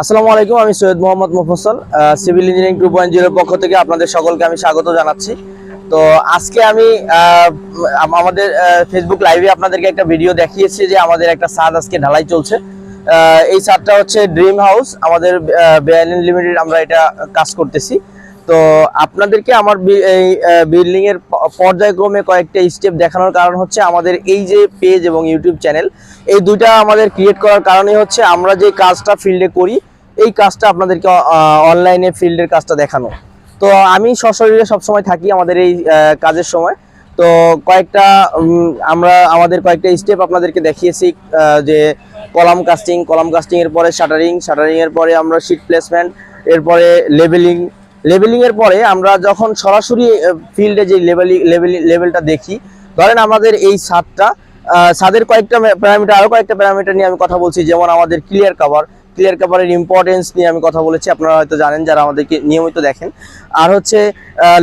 আসসালামু আলাইকুম, আমি সৈয়দ মোহাম্মদ মুফাসসাল সিভিল ইঞ্জিনিয়ারিং 2.0 এর পক্ষ থেকে আপনাদের সকলকে আমি স্বাগত জানাচ্ছি। তো আজকে আমি আমাদের ফেসবুক লাইভে আপনাদেরকে একটা ভিডিও দেখিয়েছি যে আমাদের একটা ছাদ আজকে ঢালাই চলছে। এই ছাদটা হচ্ছে ড্রিম হাউস, আমাদের বেআইন লিমিটেড আমরা এটা কাজ করতেছি। তো আপনাদেরকে আমার এই বিল্ডিং এর পর্যায়ক্রমে কয়েকটা স্টেপ দেখানোর কারণ হচ্ছে আমাদের এই যে পেজ এবং ইউটিউব চ্যানেল, এই দুইটা আমাদের ক্রিয়েট করার কারণই হচ্ছে আমরা যে কাজটা ফিল্ডে করি এই কাজটা আপনাদেরকে অনলাইনে ফিল্ডের কাজটা দেখানো। তো আমি সশরীরে সবসময় থাকি আমাদের এই কাজের সময়। তো কয়েকটা আমাদের কয়েকটা স্টেপ আপনাদেরকে দেখিয়েছি, যে কলাম কাস্টিং এর পরে শাটারিং এর পরে আমরা শীট প্লেসমেন্ট, এরপরে লেবেলিং এর পরে আমরা যখন সরাসরি ফিল্ডে যে লেভেলটা দেখি, ধরেন আমাদের এই ছাদের কয়েকটা প্যারামিটার, আরো কয়েকটা প্যারামিটার নিয়ে আমি কথা বলছি। যেমন আমাদের ক্লিয়ার কাভারের ইম্পর্টেন্স নিয়ে আমি কথা বলেছি, আপনারা হয়তো জানেন যারা আমাদেরকে নিয়মিত দেখেন। আর হচ্ছে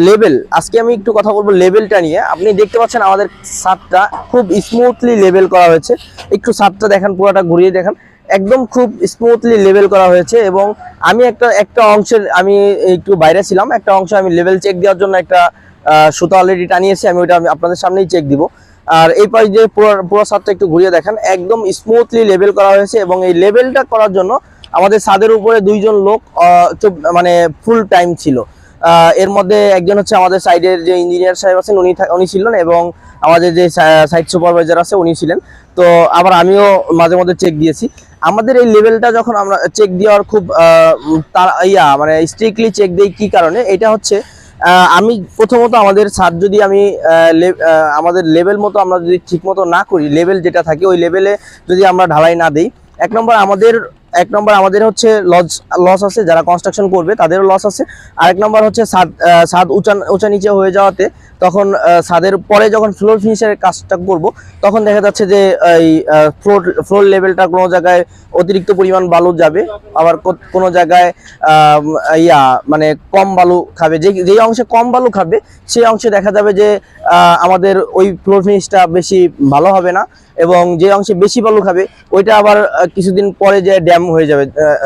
লেভেল, আজকে আমি একটু কথা বলবো লেভেলটা নিয়ে। আপনি দেখতে পাচ্ছেন আমাদের ছাদটা খুব স্মুথলি লেভেল করা হয়েছে। একটু ছাদটা দেখেন, পুরোটা ঘুরিয়ে দেখেন, একদম খুব স্মুথলি লেভেল করা হয়েছে। এবং আমি একটা অংশের আমি একটু বাইরে ছিলাম, একটা অংশ আমি লেভেল চেক দেওয়ার জন্য একটা সুতা অলরেডি টানিয়েছি, আমি ওইটা আপনাদের সামনেই চেক দিব। আর এই পাশ দিয়ে পুরো ছাদটা একটু ঘুরিয়ে দেখেন, একদম স্মুথলি লেভেল করা হয়েছে। এবং এই লেভেলটা করার জন্য আমাদের ছাদের উপরে দুইজন লোক মানে ফুল টাইম ছিল। এর মধ্যে একজন হচ্ছে আমাদের সাইডের যে ইঞ্জিনিয়ার সাহেব আছেন, উনি ছিলেন, এবং আমাদের যে সাইট সুপারভাইজার আছে উনি ছিলেন। তো আবার আমিও মাঝে মধ্যে চেক দিয়েছি। আমাদের এই লেভেলটা যখন আমরা চেক দেওয়ার খুব মানে স্ট্রিক্টলি চেক দিই, কি কারণে? এটা হচ্ছে আমি প্রথমত আমাদের ছাদ যদি আমি আমাদের লেভেল মতো আমরা যদি ঠিক মতো না করি, লেভেল যেটা থাকে ওই লেভেলে যদি আমরা ঢালাই না দিই, এক নম্বর আমাদের হচ্ছে লস আছে, যারা কনস্ট্রাকশন করবে তাদেরও লস আছে। আরেক নম্বর হচ্ছে ছাদ উঁচা নিচে হয়ে যাওয়াতে তখন ছাদের পরে যখন ফ্লোর ফিনিশের কাজটা করব, তখন দেখা যাচ্ছে যে এই ফ্লোর লেভেলটা কোনো জায়গায় অতিরিক্ত পরিমাণ বালু যাবে, আবার কোনো জায়গায় মানে কম বালু খাবে। যেই অংশে কম বালু খাবে সেই অংশে দেখা যাবে যে আমাদের ওই ফ্লোর ফিনিশটা বেশি ভালো হবে না, এবং যে অংশে বেশি বালু খাবে ওইটা আবার কিছুদিন পরে যে ড্যাম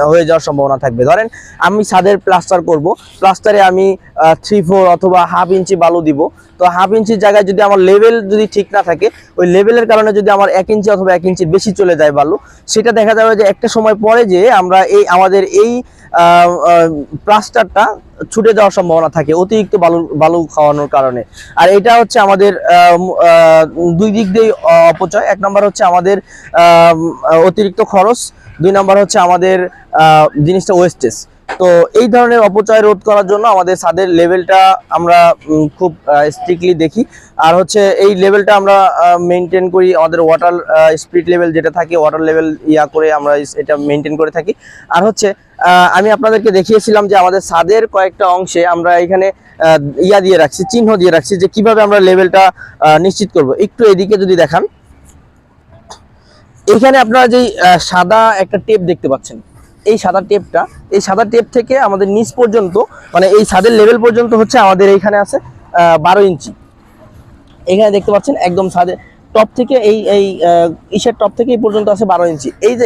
হয়ে যাওয়ার সম্ভাবনা থাকবে। ধরেন আমি ছাদের প্লাস্টার করব, প্লাস্টারে আমি 3/4 অথবা হাফ ইঞ্চি বালু দিব। তো হাফ ইঞ্চির জায়গায় যদি আমার লেভেল যদি ঠিক না থাকে, ওই লেভেলের কারণে যদি আমার 1 ইঞ্চি অথবা 1 ইঞ্চির বেশি চলে যায় বালু, সেটা দেখা যাবে যে একটা সময় পরে যে আমরা আমাদের এই প্লাস্টারটা ছুটে যাওয়ার সম্ভাবনা থাকে অতিরিক্ত বালু খাওয়ানোর কারণে। আর এটা হচ্ছে আমাদের দুই দিক দিয়ে অপচয়। এক নম্বর হচ্ছে আমাদের অতিরিক্ত খরচ, দুই নম্বর হচ্ছে আমাদের জিনিসটা ওয়েস্টেজ। তো এই ধরনের অপচয় রোধ করার জন্য আমাদের ছাদের লেভেলটা আমরা খুব স্ট্রিক্টলি দেখি। আর হচ্ছে এই লেভেলটা আমরা মেনটেন করি, আমাদের ওয়াটার স্পিড লেভেল যেটা থাকে, ওয়াটার লেভেল করে আমরা এটা মেনটেন করে থাকি। আর হচ্ছে আমি আপনাদেরকে দেখিয়েছিলাম যে আমাদের ছাদের কয়েকটা অংশে আমরা এখানে দিয়ে রাখছি, চিহ্ন দিয়ে রাখছি, যে কিভাবে আমরা লেভেলটা নিশ্চিত করব। একটু এদিকে যদি দেখান, এখানে আপনারা যেই সাদা একটা টেপ দেখতে পাচ্ছেন, এই সাদা টেপ থেকে আমাদের নিচ পর্যন্ত, মানে এই ছাদের লেভেল পর্যন্ত হচ্ছে আমাদের এইখানে আছে 12 ইঞ্চি। এখানে দেখতে পাচ্ছেন একদম ছাদের টপ থেকে এই ইসের টপ থেকে এই পর্যন্ত আছে 12 ইঞ্চি। এই যে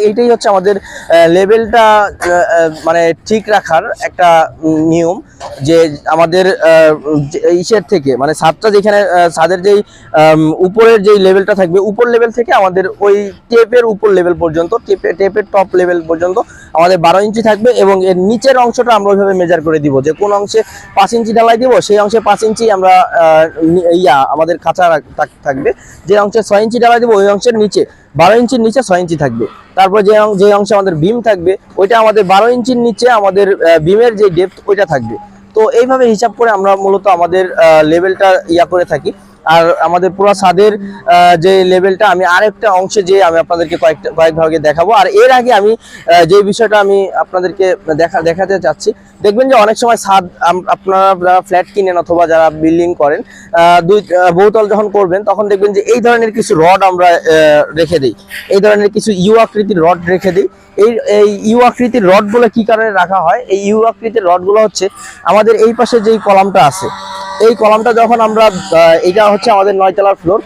এইটাই হচ্ছে আমাদের লেভেলটা মানে ঠিক রাখার একটা নিয়ম, যে আমাদের ইসের থেকে, মানে ছাদটা যেখানে ছাদের যেই উপরের যেই লেভেলটা থাকবে, উপর লেভেল থেকে আমাদের ওই টেপের উপর লেভেল পর্যন্ত, টেপের টপ লেভেল পর্যন্ত আমাদের 12 ইঞ্চি থাকবে। এবং এর নিচের অংশটা আমরা ওইভাবে মেজার করে দিব, যে কোন অংশে 5 ইঞ্চি ঢালাই দিব সেই অংশে 5 ইঞ্চি আমরা আমাদের কাঁচা থাকবে। যে অংশে 6 ইঞ্চি ঢালাই দিব ওই অংশের নিচে 12 ইঞ্চির নিচে 6 ইঞ্চি থাকবে। তারপর যে অংশে আমাদের বিম থাকবে ওইটা আমাদের 12 ইঞ্চির নিচে আমাদের বিমের যে ডেপথ ওইটা থাকবে। তো এইভাবে হিসাব করে আমরা মূলত আমাদের লেভেলটা করে থাকি। আর আমাদের পুরো ছাদের যে লেভেলটা আমি আরেকটা অংশে যে আমি আপনাদেরকে কয়েক ভাগে দেখাবো। আর এর আগে আমি যে বিষয়টা আমি আপনাদেরকে দেখাতে চাচ্ছি, দেখবেন যে অনেক সময় ছাদ আপনারা যারা ফ্ল্যাট কিনেন অথবা যারা বিল্ডিং করেন, বহুতল যখন করবেন তখন দেখবেন যে এই ধরনের কিছু রড আমরা রেখে দিই, এই ধরনের কিছু ইউ আকৃতির রড রেখে দিই। এই ইউ আকৃতির রডগুলো কি কারণে রাখা হয়? এই ইউ আকৃতির রডগুলো হচ্ছে আমাদের এই পাশে যেই কলামটা আছে, এই কলামটা যখন আমরা এটা হচ্ছে আমাদের 9 তলার ফ্লোর,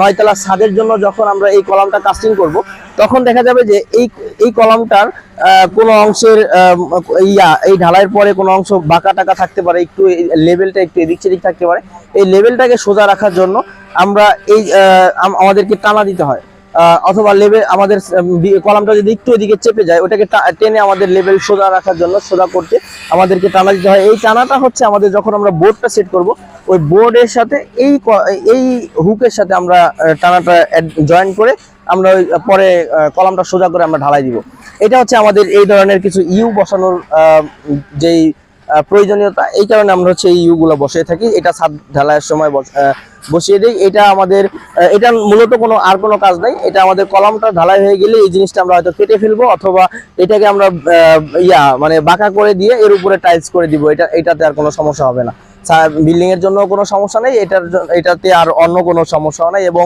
9 তলার ছাদের জন্য যখন আমরা এই কলামটা কাস্টিং করব, তখন দেখা যাবে যে এই কলামটার কোনো অংশের এই ঢালাইয়ের পরে কোনো অংশ বাঁকা টাকা থাকতে পারে, একটু লেভেলটা একটু এদিক সেদিক থাকতে পারে। এই লেভেলটাকে সোজা রাখার জন্য আমরা আমাদেরকে টানা দিতে হয়, অথবা লেভেল আমাদের কলামটা যদি একটু এদিকে চেপে যায় ওটাকে টেনে আমাদের লেভেল সোজা রাখার জন্য, সোজা করতে আমাদেরকে টানা দিতে হয়। এই টানাটা হচ্ছে আমাদের যখন আমরা বোর্ডটা সেট করব ওই বোর্ডের সাথে এই হুকের সাথে আমরা টানাটা জয়েন করে আমরা ওই পরে কলামটা সোজা করে আমরা ঢালাই দিব। এটা হচ্ছে আমাদের এই ধরনের কিছু ইউ বসানোর যেই প্রয়োজনীয়তা, এই কারণে আমরা হচ্ছে এই ইউ গুলো বসিয়ে থাকি। এটা ছাদ ঢালাইয়ের সময় বসিয়ে দিই। এটা আমাদের এটা মূলত কোনো কাজ নাই। এটা আমাদের কলামটা ঢালাই হয়ে গেলে এই জিনিসটা আমরা হয়তো কেটে ফেলবো, অথবা এটাকে আমরা মানে বাঁকা করে দিয়ে এর উপরে টাইলস করে দিব। এটাতে আর কোনো সমস্যা হবে না। বিল্ডিং এর জন্য কোনো সমস্যা নেই, এটাতে আর অন্য কোনো সমস্যা নাই, এবং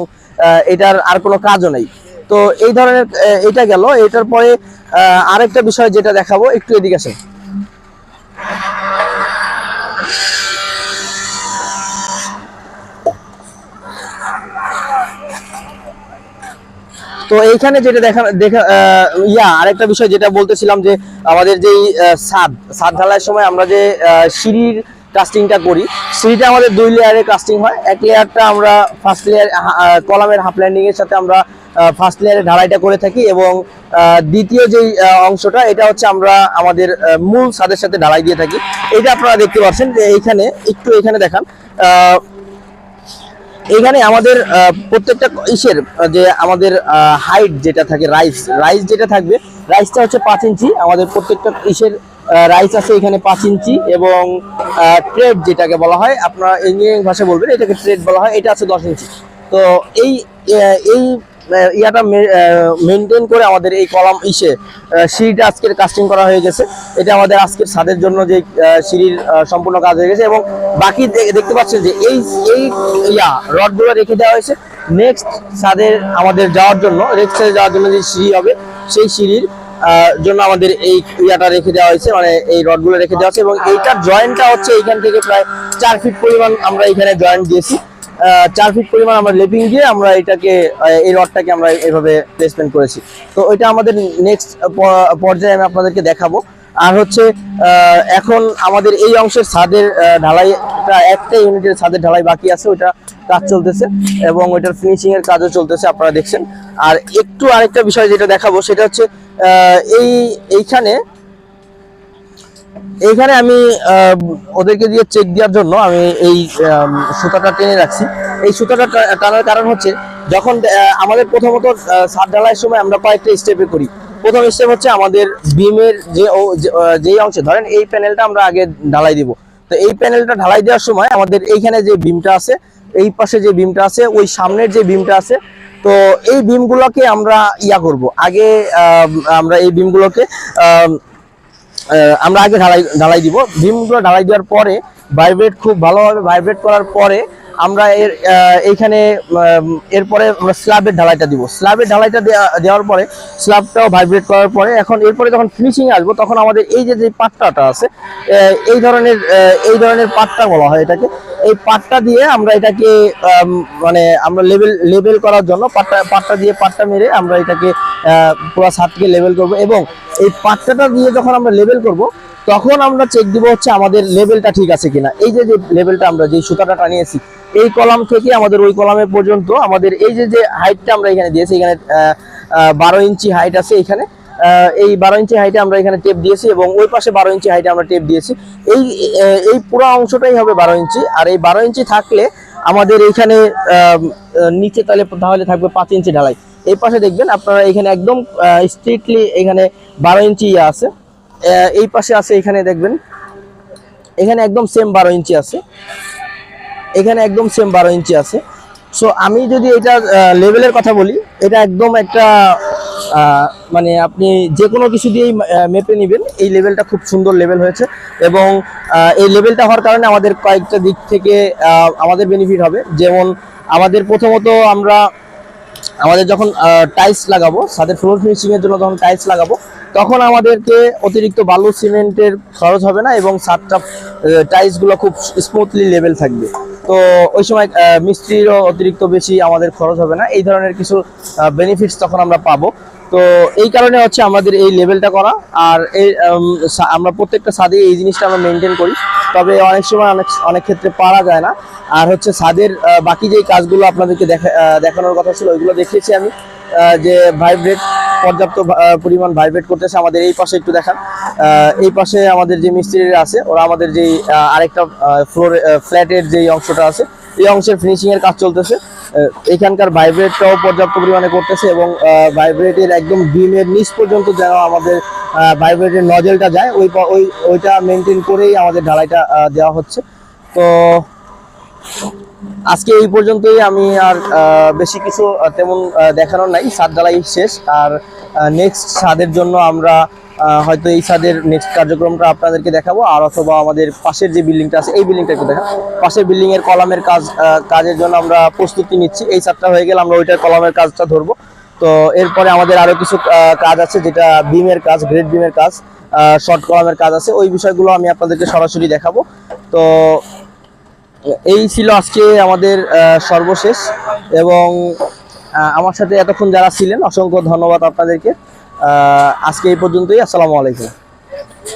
এটার আর কোনো কাজও নেই। তো এই ধরনের এটা গেল। এটার পরে আরেকটা বিষয় যেটা দেখাবো, একটু এদিকে আসেন। তো এইখানে যেটা আরেকটা বিষয় যেটা বলতেছিলাম, যে আমাদের যেই ছাদ ঢালাইয়ের সময় আমরা যে সিঁড়ির কাস্টিংটা করি, সিঁড়িটা আমাদের 2 লেয়ারের কাস্টিং হয়। এক লেয়ারটা আমরা ফার্স্ট লেয়ার কলামের হাফ ল্যান্ডিং এর সাথে আমরা ফার্স্ট লেয়ারে ঢালাইটা করে থাকি, এবং দ্বিতীয় যেই অংশটা এটা হচ্ছে আমরা আমাদের মূল ছাদের সাথে ঢালাই দিয়ে থাকি। এটা আপনারা দেখতে পাচ্ছেন যে এখানে দেখান, এখানে আমাদের প্রত্যেকটা ইসের যে আমাদের হাইট যেটা থাকে, রাইস যেটা থাকবে, রাইসটা হচ্ছে 5 ইঞ্চি। আমাদের প্রত্যেকটা ইসের রাইস আছে এখানে 5 ইঞ্চি, এবং ট্রেড যেটাকে বলা হয়, আপনারা ইঞ্জিনিয়ারিং ভাষায় বলবেন এটাকে ট্রেড বলা হয়, এটা আছে 10 ইঞ্চি। তো এই ইয়াটা মেনটেন করে আমাদের এই কলাম সিঁড়িটা আজকের কাস্টিং করা হয়ে গেছে। এটা আমাদের আজকের ছাদের জন্য যে সিঁড়ির সম্পূর্ণ কাজ হয়ে গেছে, এবং বাকি দেখতে পাচ্ছেন যে এই রডগুলো রেখে দেওয়া হয়েছে নেক্সট ছাদের আমাদের যাওয়ার জন্য, যে সিঁড়ি হবে সেই সিঁড়ির জন্য আমাদের এই ইয়াটা রেখে দেওয়া হয়েছে, মানে এই রডগুলো রেখে দেওয়া হয়েছে। এবং এইটার জয়েন্টটা হচ্ছে এইখান থেকে প্রায় 4 ফিট পরিমাণ আমরা এখানে জয়েন্ট দিয়েছি। 4 ফিট পরিমাণ আমরা লেপিং দিয়ে আমরা এই রডটাকে আমরা এইভাবে প্লেসমেন্ট করেছি। তো এটা আমাদের নেক্সট পর্যায়ে আমি আপনাদেরকে দেখাবো। আর হচ্ছে এখন আমাদের এই অংশের ছাদের ঢালাইটা, একটা ইউনিটের ছাদের ঢালাই বাকি আছে, ওইটা কাজ চলতেছে, এবং ওইটার ফিনিশিং এর কাজও চলতেছে, আপনারা দেখছেন। আর একটু আরেকটা বিষয় যেটা দেখাবো সেটা হচ্ছে এইখানে আমি ওদেরকে দিয়ে চেক দেওয়ার জন্য আমি এই সুতাটা টেনে রাখছি। এই সুতাটা টানার কারণ হচ্ছে, যখন আমাদের প্রথমত ছাদ ঢালাইয়ের সময় আমরা কয়েকটা স্টেপে করি। প্রথম স্টেপ হচ্ছে আমাদের বিমের যেই অংশে, ধরেন এই প্যানেলটা আমরা আগে ঢালাই দিব। তো এই প্যানেলটা ঢালাই দেওয়ার সময় আমাদের এইখানে যে বিমটা আছে, এই পাশে যে বিমটা আছে, ওই সামনের যে বিমটা আছে, তো এই বিমগুলোকে আমরা করব আগে। আমরা এই বিমগুলোকে আমরা আগে ঢালাই দিব। বিমগুলো ঢালাই দেওয়ার পরে খুব ভালোভাবে ভাইব্রেট করার পরে আমরা এরপরে আমরা স্ল্যাবের ঢালাইটা দিব। স্ল্যাবের ঢালাইটা দেওয়ার পরে, স্ল্যাবটাও ভাইব্রেট করার পরে, এরপরে যখন ফিনিশিং আসবো তখন আমাদের এই যে পাট্টাটা আছে, এই ধরনের পাট্টা বলা হয় এটাকে। এই পাট্টা দিয়ে আমরা এটাকে মানে আমরা লেভেল করার জন্য পাট্টা মেরে আমরা এটাকে পুরো ছাদকে লেভেল করব। এবং এই পাট্টাটা দিয়ে যখন আমরা লেভেল করব তখন আমরা চেক দিব হচ্ছে আমাদের লেভেলটা ঠিক আছে কিনা। এই যে লেভেলটা আমরা যে সুতাটা টানিয়েছি, এই কলাম থেকে আমাদের ওই কলামের পর্যন্ত আমাদের এই যে হাইটটা আমরা এখানে দিয়েছি, এখানে 12 ইঞ্চি হাইট আছে এখানে। এই 12 ইঞ্চি হাইটে আমরা এখানে টেপ দিয়েছি, এবং ওই পাশে 12 ইঞ্চি হাইটে আমরা টেপ দিয়েছি। এই পুরো অংশটাই হবে 12 ইঞ্চি। আর এই 12 ইঞ্চি থাকলে আমাদের এইখানে নিচে তাহলে থাকবে 5 ইঞ্চি ঢালাই। এই পাশে দেখবেন আপনারা এখানে একদম স্ট্রিক্টলি এখানে 12 ইঞ্চি আছে। এই পাশে আছে, এখানে দেখবেন এখানে একদম সেম 12 ইঞ্চি আছে, এখানে একদম সেম 12 ইঞ্চি আছে। সো আমি যদি এটা লেভেলের কথা বলি, এটা একদম একটা মানে আপনি যে কোনো কিছু দিয়েই মেপে নেবেন। এই লেভেলটা খুব সুন্দর লেভেল হয়েছে, এবং এই লেভেলটা হওয়ার কারণে আমাদের কয়েকটা দিক থেকে আমাদের বেনিফিট হবে। যেমন আমাদের প্রথমত আমাদের যখন টাইলস লাগাবো, ছাদের ফ্লোর ফিনিশিং এর জন্য যখন টাইলস লাগাবো, তখন আমাদেরকে অতিরিক্ত বালু সিমেন্টের খরচ হবে না, এবং ছাদটা টাইলসগুলো খুব স্মুথলি লেভেল থাকবে। তো ওই সময় মিস্ত্রিরও অতিরিক্ত বেশি আমাদের খরচ হবে না। এই ধরনের কিছু বেনিফিটস তখন আমরা পাবো। তো এই কারণে হচ্ছে আমাদের এই লেভেলটা করা। আর এই আমরা প্রত্যেকটা ছাদে এই জিনিসটা আমরা মেনটেন করি, তবে অনেক সময় অনেক ক্ষেত্রে পারা যায় না। আর হচ্ছে ছাদের বাকি যেই কাজগুলো আপনাদেরকে দেখানোর কথা ছিল ওইগুলো দেখিয়েছি আমি, যে ভাইব্রেট পর্যাপ্ত পরিমাণ ভাইব্রেট করতেছে। আমাদের এই পাশে একটু দেখান, এই পাশে আমাদের যে মিস্ত্রিরা আছে ওরা আমাদের যেই আরেকটা ফ্ল্যাটের যেই অংশটা আছে এই অংশের ফিনিশিং এর কাজ চলতেছে। এখানকার ভাইব্রেটটাও পর্যাপ্ত পরিমাণে করতেছে এবং ভাইব্রেটের একদম বিমের নিচ পর্যন্ত যেন আমাদের ভাইব্রেটের নজেলটা যায় ওইটা মেনটেন করেই আমাদের ঢালাইটা দেওয়া হচ্ছে। তো আজকে এই পর্যন্তই, আমি আর বেশি কিছু তেমন দেখানোর নাই। ছাদ ঢালাই শেষ, আর নেক্সট ছাদের জন্য আমরা হয়তো এই ছাদের নেক্সট কার্যক্রমটা আপনাদেরকে দেখাবো, আর অথবা আমাদের পাশের যে বিল্ডিংটা আছে এই বিল্ডিংটা একটু দেখা, পাশের বিল্ডিং এর কলামের কাজের জন্য আমরা প্রস্তুতি নিচ্ছি। এই ছাদটা হয়ে গেলে আমরা ওইটার কলামের কাজটা ধরবো। তো এরপরে আমাদের আরো কিছু কাজ আছে, যেটা বিমের কাজ, গ্রেড বিমের কাজ, শর্ট কলামের কাজ আছে, ওই বিষয়গুলো আমি আপনাদেরকে সরাসরি দেখাবো। তো এই ছিল আজকে আমাদের সর্বশেষ, এবং আমার সাথে এতক্ষণ যারা ছিলেন অসংখ্য ধন্যবাদ আপনাদেরকে। আজকে এই পর্যন্তই। আসসালামু আলাইকুম।